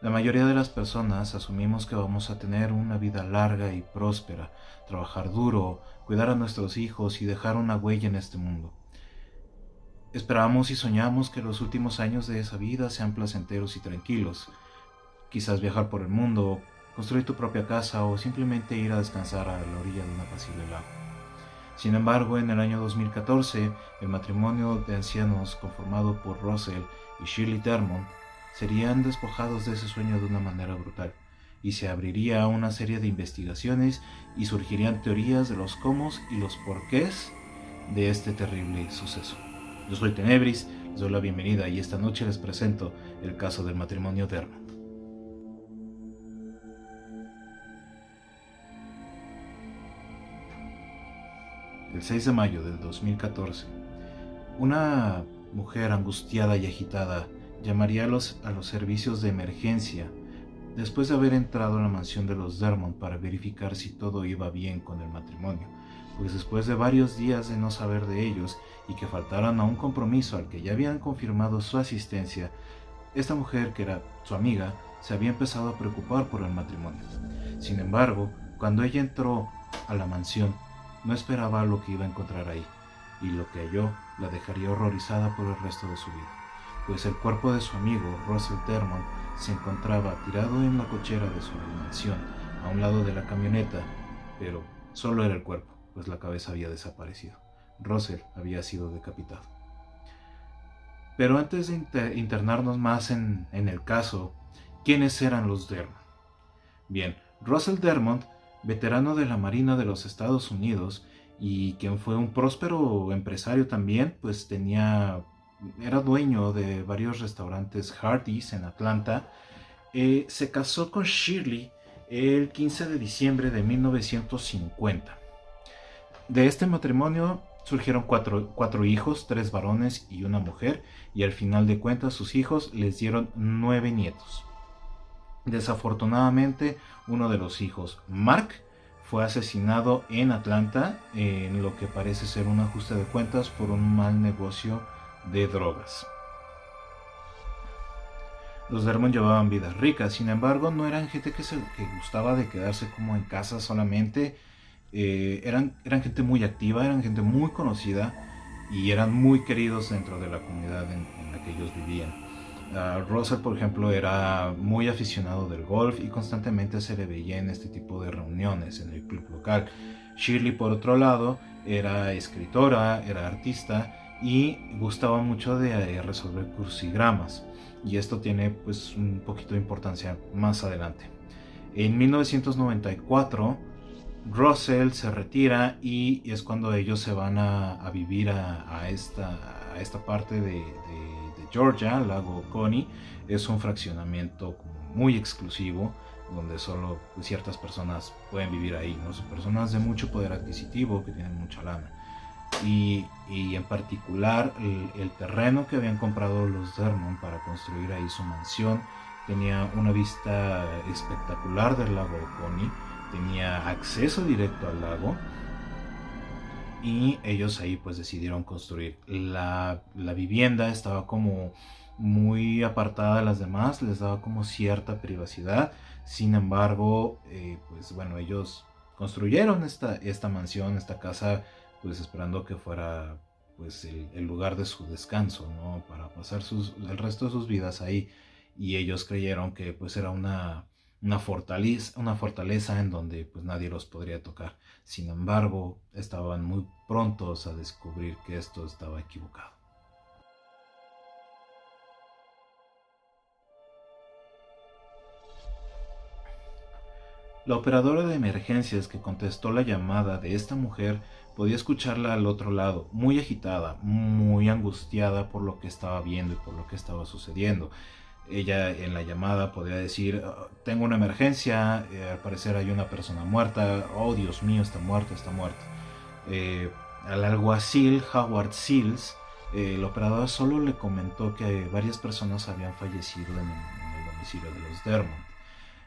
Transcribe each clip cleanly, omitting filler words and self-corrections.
La mayoría de las personas asumimos que vamos a tener una vida larga y próspera, trabajar duro, cuidar a nuestros hijos y dejar una huella en este mundo. Esperamos y soñamos que los últimos años de esa vida sean placenteros y tranquilos. Quizás viajar por el mundo, construir tu propia casa o simplemente ir a descansar a la orilla de un apacible lago. Sin embargo, en el año 2014, el matrimonio de ancianos conformado por Russell y Shirley Termont serían despojados de ese sueño de una manera brutal, y se abriría una serie de investigaciones y surgirían teorías de los cómo y los porqués de este terrible suceso. Yo soy Tenebris, les doy la bienvenida y esta noche les presento el caso del matrimonio Termont. El 6 de mayo del 2014, una mujer angustiada y agitada llamaría a los servicios de emergencia después de haber entrado a la mansión de los Dermont para verificar si todo iba bien con el matrimonio, pues después de varios días de no saber de ellos y que faltaran a un compromiso al que ya habían confirmado su asistencia, esta mujer, que era su amiga, se había empezado a preocupar por el matrimonio. Sin embargo, cuando ella entró a la mansión, no esperaba lo que iba a encontrar ahí, y lo que halló la dejaría horrorizada por el resto de su vida, pues el cuerpo de su amigo, Russell Dermont, se encontraba tirado en la cochera de su mansión, a un lado de la camioneta, pero solo era el cuerpo, pues la cabeza había desaparecido. Russell había sido decapitado. Pero antes de internarnos más en el caso, ¿quiénes eran los Dermont? Bien, Russell Dermont, veterano de la Marina de los Estados Unidos y quien fue un próspero empresario también, pues era dueño de varios restaurantes Hardee's en Atlanta, se casó con Shirley el 15 de diciembre de 1950. De este matrimonio surgieron cuatro hijos, 3 varones y una mujer, y al final de cuentas sus hijos les dieron 9 nietos. Desafortunadamente, uno de los hijos, Mark, fue asesinado en Atlanta en lo que parece ser un ajuste de cuentas por un mal negocio de drogas. Los Dermont llevaban vidas ricas, sin embargo no eran gente que gustaba de quedarse como en casa solamente. Eran gente muy activa, eran gente muy conocida y eran muy queridos dentro de la comunidad en la que ellos vivían. Russell, por ejemplo, era muy aficionado del golf y constantemente se le veía en este tipo de reuniones en el club local. Shirley, por otro lado, era escritora, era artista y gustaba mucho de resolver crucigramas, y esto tiene pues un poquito de importancia más adelante. En 1994 Russell se retira y es cuando ellos se van a vivir a esta parte de Georgia, Lago Coney. Es un fraccionamiento muy exclusivo donde solo ciertas personas pueden vivir ahí, ¿no? Son personas de mucho poder adquisitivo que tienen mucha lana. Y en particular el terreno que habían comprado los Dermont para construir ahí su mansión tenía una vista espectacular del lago Coney, tenía acceso directo al lago y ellos ahí pues decidieron construir. La vivienda estaba como muy apartada de las demás, les daba como cierta privacidad. Sin embargo, pues bueno, ellos construyeron esta mansión, esta casa, pues esperando que fuera pues el lugar de su descanso, ¿no? Para pasar el resto de sus vidas ahí. Y ellos creyeron que pues era una fortaleza en donde pues nadie los podría tocar. Sin embargo, estaban muy prontos a descubrir que esto estaba equivocado. La operadora de emergencias que contestó la llamada de esta mujer podía escucharla al otro lado, muy agitada, muy angustiada por lo que estaba viendo y por lo que estaba sucediendo. Ella en la llamada podía decir: tengo una emergencia, al parecer hay una persona muerta, oh Dios mío, está muerto, está muerto. Al alguacil Howard Seals, el operador solo le comentó que varias personas habían fallecido en el domicilio de los Dermont,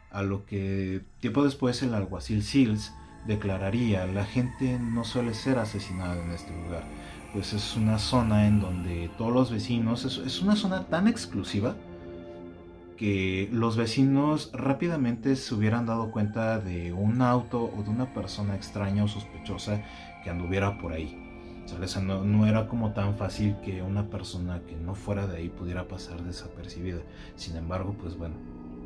a lo que tiempo después el alguacil Seals declararía: la gente no suele ser asesinada en este lugar, pues es una zona en donde todos los vecinos, es una zona tan exclusiva que los vecinos rápidamente se hubieran dado cuenta de un auto o de una persona extraña o sospechosa que anduviera por ahí. O sea, no era como tan fácil que una persona que no fuera de ahí pudiera pasar desapercibida. Sin embargo, pues bueno,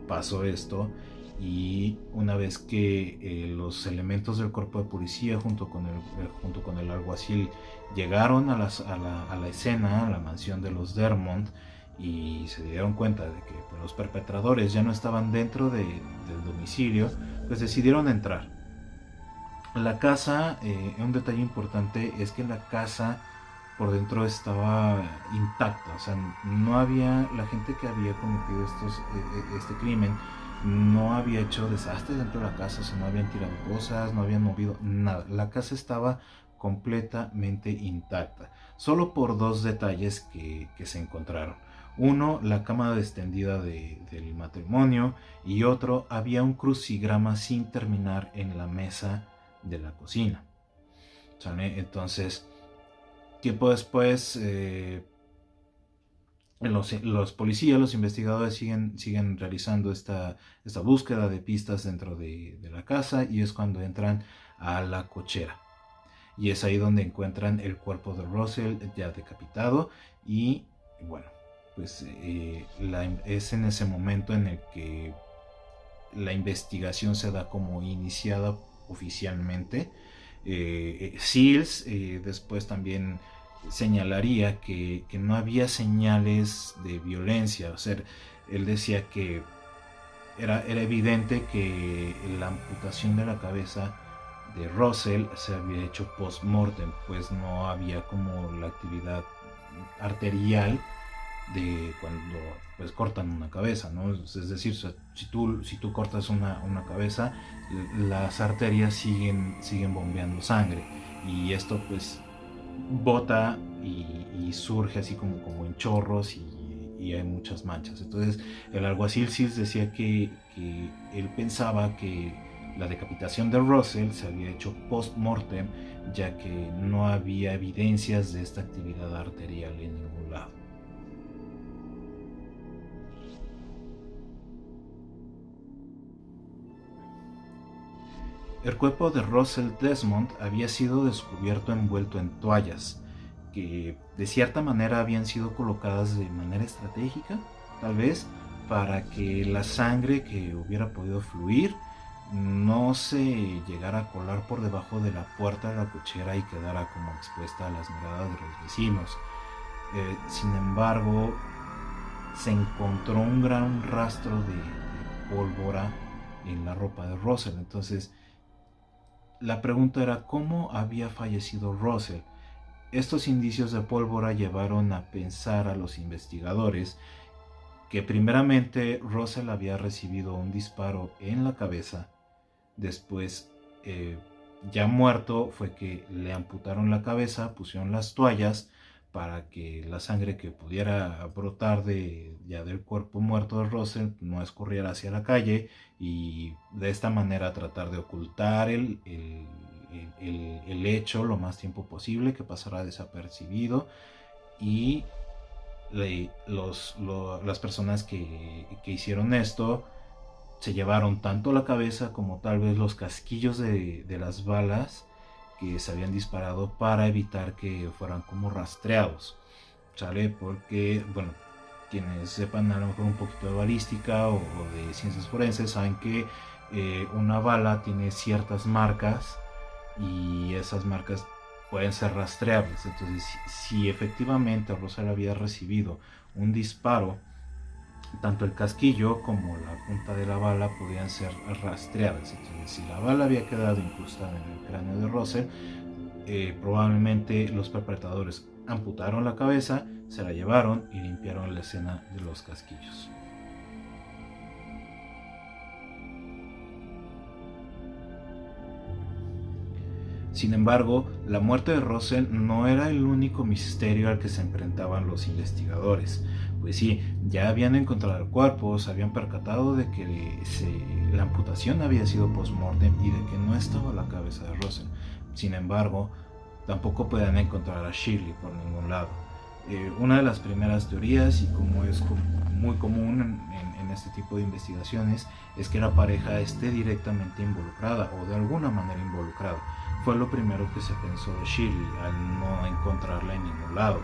pasó esto, y una vez que los elementos del cuerpo de policía junto con el alguacil llegaron a la escena, a la mansión de los Dermont, y se dieron cuenta de que pues, los perpetradores ya no estaban dentro del domicilio, pues decidieron entrar. La casa, un detalle importante es que la casa por dentro estaba intacta, o sea, no había, la gente que había cometido este crimen no había hecho desastre dentro de la casa, o sea, no habían tirado cosas, no habían movido nada, la casa estaba completamente intacta, solo por dos detalles que se encontraron. Uno, la cama extendida del matrimonio, y otro, había un crucigrama sin terminar en la mesa de la cocina. ¿Sale? Entonces, tiempo después, los policías, los investigadores siguen realizando esta búsqueda de pistas dentro de la casa, y es cuando entran a la cochera. Y es ahí donde encuentran el cuerpo de Russell ya decapitado, y bueno, pues es en ese momento en el que la investigación se da como iniciada oficialmente. Seals después también señalaría que no había señales de violencia, o sea, él decía que era evidente que la amputación de la cabeza de Russell se había hecho post-mortem, pues no había como la actividad arterial de cuando pues cortan una cabeza, ¿no? Es decir, si tú cortas una cabeza, las arterias siguen bombeando sangre, y esto pues bota y surge así como en chorros, y hay muchas manchas. Entonces el alguacil Seals decía que él pensaba que la decapitación de Russell se había hecho post-mortem, ya que no había evidencias de esta actividad arterial en ningún lado. El cuerpo de Russell Desmond había sido descubierto envuelto en toallas, que de cierta manera habían sido colocadas de manera estratégica, tal vez, para que la sangre que hubiera podido fluir no se llegara a colar por debajo de la puerta de la cochera y quedara como expuesta a las miradas de los vecinos. Sin embargo, se encontró un gran rastro de pólvora en la ropa de Russell. Entonces, la pregunta era cómo había fallecido Russell. Estos indicios de pólvora llevaron a pensar a los investigadores que primeramente Russell había recibido un disparo en la cabeza. Después, ya muerto, fue que le amputaron la cabeza, pusieron las toallas para que la sangre que pudiera brotar del cuerpo muerto de Russell no escurriera hacia la calle, y de esta manera tratar de ocultar el hecho lo más tiempo posible, que pasara desapercibido, y las personas que hicieron esto se llevaron tanto la cabeza como tal vez los casquillos de las balas que se habían disparado, para evitar que fueran como rastreados, ¿sale? Porque, bueno, quienes sepan a lo mejor un poquito de balística o de ciencias forenses saben que una bala tiene ciertas marcas, y esas marcas pueden ser rastreables. Entonces, si efectivamente Russell había recibido un disparo, tanto el casquillo como la punta de la bala podían ser rastreadas. Entonces, si la bala había quedado incrustada en el cráneo de Russell, probablemente los perpetradores amputaron la cabeza, se la llevaron y limpiaron la escena de los casquillos. Sin embargo, la muerte de Russell no era el único misterio al que se enfrentaban los investigadores. Pues sí, ya habían encontrado el cuerpo, se habían percatado de que la amputación había sido post-mortem y de que no estaba la cabeza de Russell. Sin embargo, tampoco podían encontrar a Shirley por ningún lado. Una de las primeras teorías, y como es muy común en este tipo de investigaciones, es que la pareja esté directamente involucrada o de alguna manera involucrada. Fue lo primero que se pensó de Shirley al no encontrarla en ningún lado.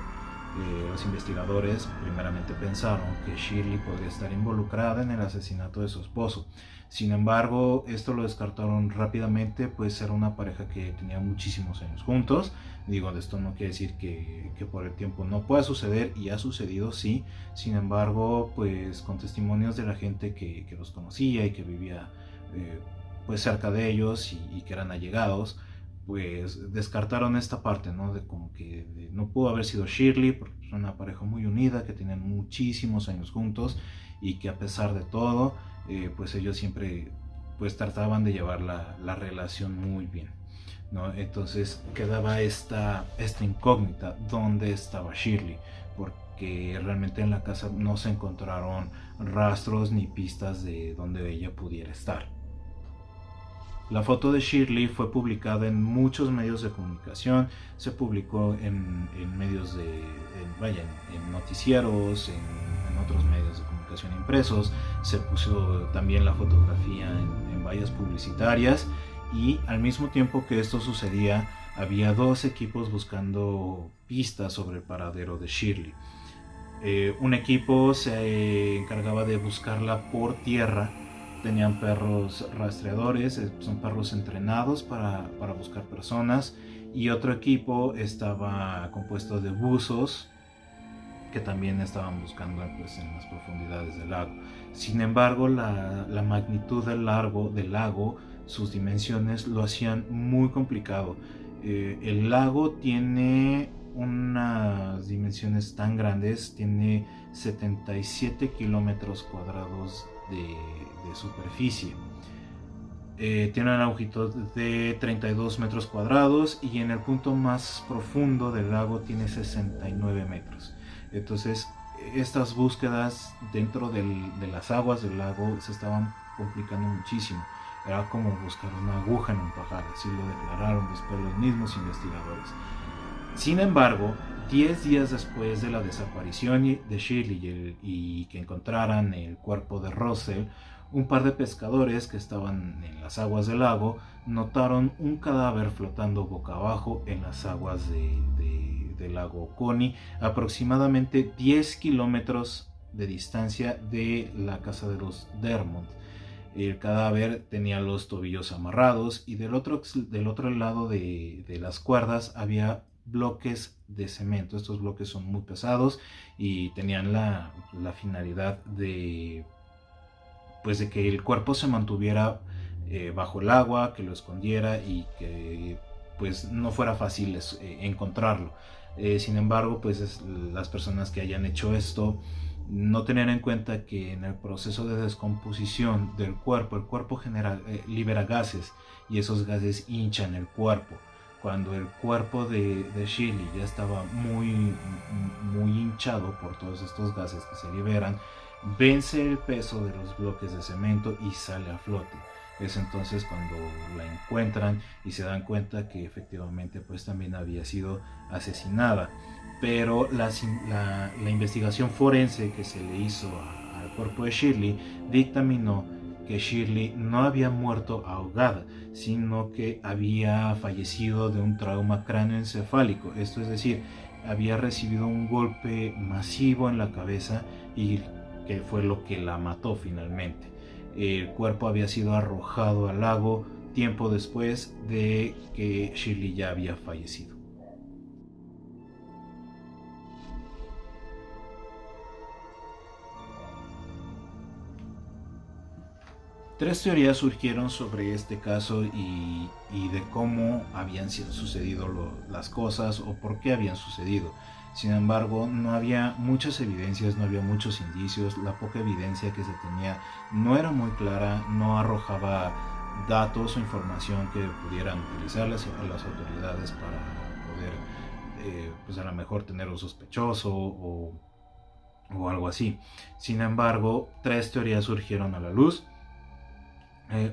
Los investigadores primeramente pensaron que Shirley podría estar involucrada en el asesinato de su esposo. Sin embargo, esto lo descartaron rápidamente, pues era una pareja que tenía muchísimos años juntos. Digo, esto no quiere decir que por el tiempo no pueda suceder, y ha sucedido, sí. Sin embargo, pues con testimonios de la gente que los conocía y que vivía pues cerca de ellos y que eran allegados, pues descartaron esta parte, ¿no? De como que no pudo haber sido Shirley, porque es una pareja muy unida, que tienen muchísimos años juntos y que a pesar de todo, pues ellos siempre pues trataban de llevar la relación muy bien, ¿no? Entonces quedaba esta incógnita: ¿dónde estaba Shirley? Porque realmente en la casa no se encontraron rastros ni pistas de dónde ella pudiera estar. La foto de Shirley fue publicada en muchos medios de comunicación, se publicó en medios en noticieros, en otros medios de comunicación impresos, se puso también la fotografía en vallas publicitarias, y al mismo tiempo que esto sucedía, había dos equipos buscando pistas sobre el paradero de Shirley. Un equipo se encargaba de buscarla por tierra. Tenían perros rastreadores, son perros entrenados para buscar personas, y otro equipo estaba compuesto de buzos que también estaban buscando pues, en las profundidades del lago. Sin embargo, la magnitud del lago, sus dimensiones lo hacían muy complicado. El lago tiene unas dimensiones tan grandes, tiene 77 kilómetros cuadrados de superficie. Tiene una longitud de 32 metros cuadrados, y en el punto más profundo del lago tiene 69 metros. Entonces, estas búsquedas dentro de las aguas del lago se estaban complicando muchísimo. Era como buscar una aguja en un pajar, así lo declararon después los mismos investigadores. Sin embargo, 10 días después de la desaparición de Shirley y que encontraran el cuerpo de Russell, un par de pescadores que estaban en las aguas del lago notaron un cadáver flotando boca abajo en las aguas del lago Oconee, aproximadamente 10 kilómetros de distancia de la casa de los Dermont. El cadáver tenía los tobillos amarrados, y del otro lado de las cuerdas había bloques de cemento. Estos bloques son muy pesados y tenían la finalidad de que el cuerpo se mantuviera bajo el agua, que lo escondiera y que pues no fuera fácil encontrarlo. Sin embargo, pues las personas que hayan hecho esto no tenían en cuenta que en el proceso de descomposición del cuerpo, el cuerpo libera gases, y esos gases hinchan el cuerpo. Cuando el cuerpo de Shirley ya estaba muy hinchado por todos estos gases que se liberan, vence el peso de los bloques de cemento y sale a flote. Es entonces cuando la encuentran y se dan cuenta que efectivamente pues también había sido asesinada. Pero la investigación forense que se le hizo al cuerpo de Shirley dictaminó que Shirley no había muerto ahogada, sino que había fallecido de un trauma cráneoencefálico. Esto es decir, había recibido un golpe masivo en la cabeza, y que fue lo que la mató finalmente. El cuerpo había sido arrojado al lago tiempo después de que Shirley ya había fallecido. Tres teorías surgieron sobre este caso y de cómo habían sucedido las cosas o por qué habían sucedido. Sin embargo, no había muchas evidencias, no había muchos indicios. La poca evidencia que se tenía no era muy clara, no arrojaba datos o información que pudieran utilizar las autoridades para poder, pues a lo mejor tener un sospechoso o algo así. Sin embargo, tres teorías surgieron a la luz.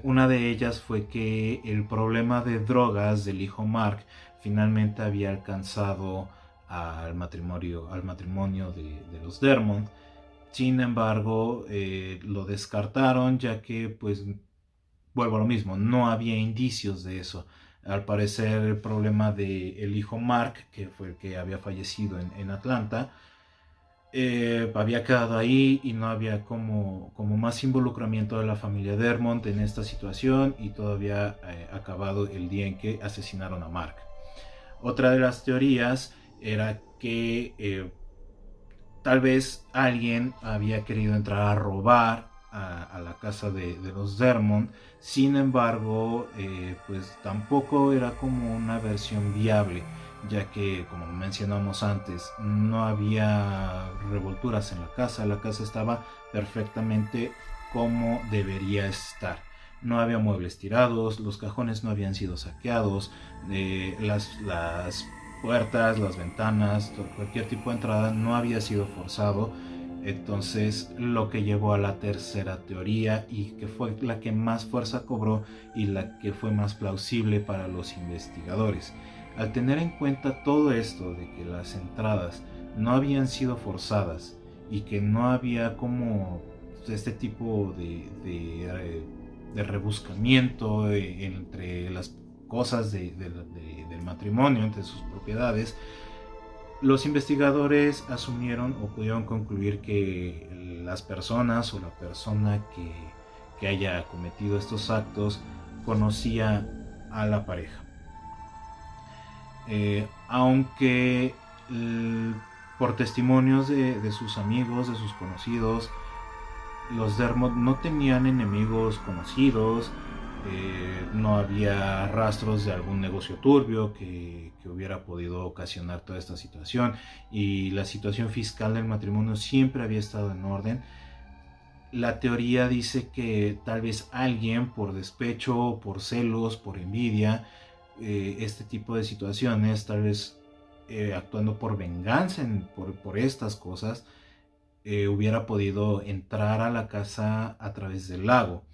Una de ellas fue que el problema de drogas del hijo Mark finalmente había alcanzado al matrimonio de los Dermont. Sin embargo, lo descartaron, ya que, pues, vuelvo a lo mismo, no había indicios de eso. Al parecer, el problema del hijo Mark, que fue el que había fallecido en Atlanta, había quedado ahí y no había como más involucramiento de la familia Dermont en esta situación, y todavía acabado el día en que asesinaron a Mark. Otra de las teorías era que tal vez alguien había querido entrar a robar a la casa de los Dermont. Sin embargo, pues tampoco era como una versión viable, ya que, como mencionamos antes, no había revolturas en la casa estaba perfectamente como debería estar. No había muebles tirados, los cajones no habían sido saqueados, las puertas, las ventanas, cualquier tipo de entrada no había sido forzado. Entonces, lo que llevó a la tercera teoría, y que fue la que más fuerza cobró y la que fue más plausible para los investigadores. Al tener en cuenta todo esto de que las entradas no habían sido forzadas y que no había como este tipo de rebuscamiento entre las cosas del matrimonio, entre sus propiedades, los investigadores asumieron o pudieron concluir que las personas o la persona que haya cometido estos actos conocía a la pareja. Aunque por testimonios de sus amigos, de sus conocidos, los Dermont no tenían enemigos conocidos, no había rastros de algún negocio turbio que hubiera podido ocasionar toda esta situación, y la situación fiscal del matrimonio siempre había estado en orden. La teoría dice que tal vez alguien, por despecho, por celos, por envidia, este tipo de situaciones, tal vez actuando por venganza por estas cosas, hubiera podido entrar a la casa a través del lago.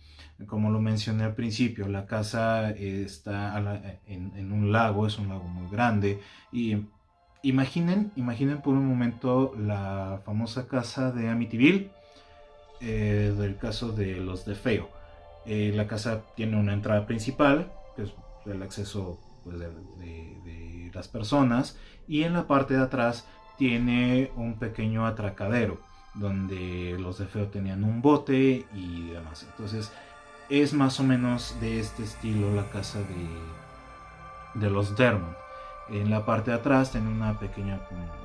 Como lo mencioné al principio, la casa está en un lago, es un lago muy grande, y imaginen por un momento la famosa casa de Amityville, del caso de los DeFeo. La casa tiene una entrada principal, que es el acceso, pues, de las personas, y en la parte de atrás tiene un pequeño atracadero donde los DeFeo tenían un bote y demás. Entonces, es más o menos de este estilo la casa de los Dermont. En la parte de atrás tiene una pequeña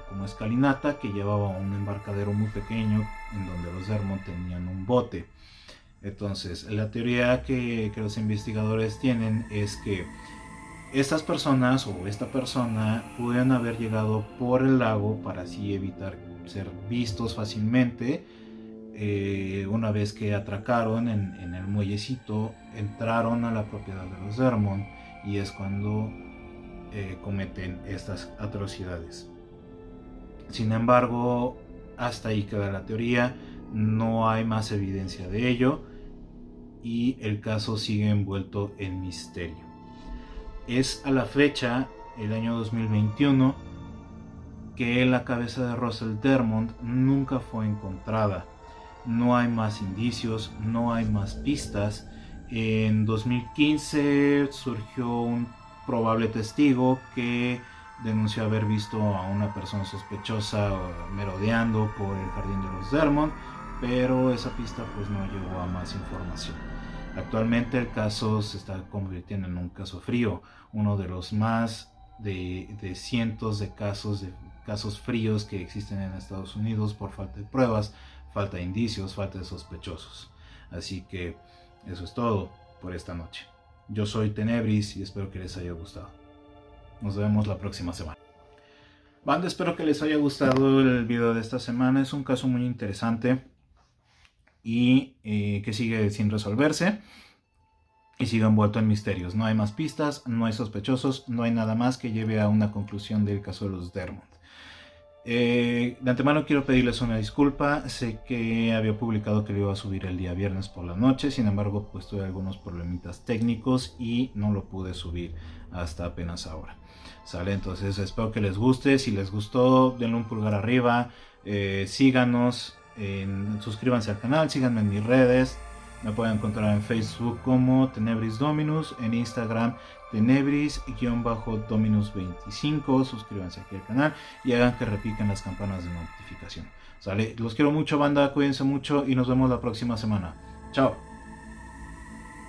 como escalinata que llevaba a un embarcadero muy pequeño en donde los Dermont tenían un bote. Entonces, la teoría que los investigadores tienen es que estas personas o esta persona pudieron haber llegado por el lago para así evitar ser vistos fácilmente. Una vez que atracaron en el muellecito, entraron a la propiedad de los Dermont, y es cuando cometen estas atrocidades. Sin embargo, hasta ahí queda la teoría, no hay más evidencia de ello, y el caso sigue envuelto en misterio. Es a la fecha, el año 2021, que la cabeza de Russell Dermont nunca fue encontrada. No hay más indicios, no hay más pistas. En 2015 surgió un probable testigo que denunció haber visto a una persona sospechosa merodeando por el jardín de los Dermont, pero esa pista pues no llegó a más información. Actualmente el caso se está convirtiendo en un caso frío, uno de los más de cientos de casos fríos que existen en Estados Unidos por falta de pruebas, falta de indicios, falta de sospechosos. Así que eso es todo por esta noche. Yo soy Tenebris y espero que les haya gustado. Nos vemos la próxima semana. Banda, espero que les haya gustado el video de esta semana. Es un caso muy interesante y que sigue sin resolverse y sigue envuelto en misterios. No hay más pistas, no hay sospechosos, no hay nada más que lleve a una conclusión del caso de los Dermont. De antemano quiero pedirles una disculpa. Sé que había publicado que lo iba a subir el día viernes por la noche, sin embargo pues tuve algunos problemitas técnicos y no lo pude subir hasta apenas ahora. ¿Sale? Entonces espero que les guste. Si les gustó, denle un pulgar arriba. Síganos, suscríbanse al canal, síganme en mis redes. Me pueden encontrar en Facebook como Tenebris Dominus, en Instagram Tenebris-Dominus25. Suscríbanse aquí al canal y hagan que repiquen las campanas de notificación. ¿Sale? Los quiero mucho, banda, cuídense mucho y nos vemos la próxima semana. Chao.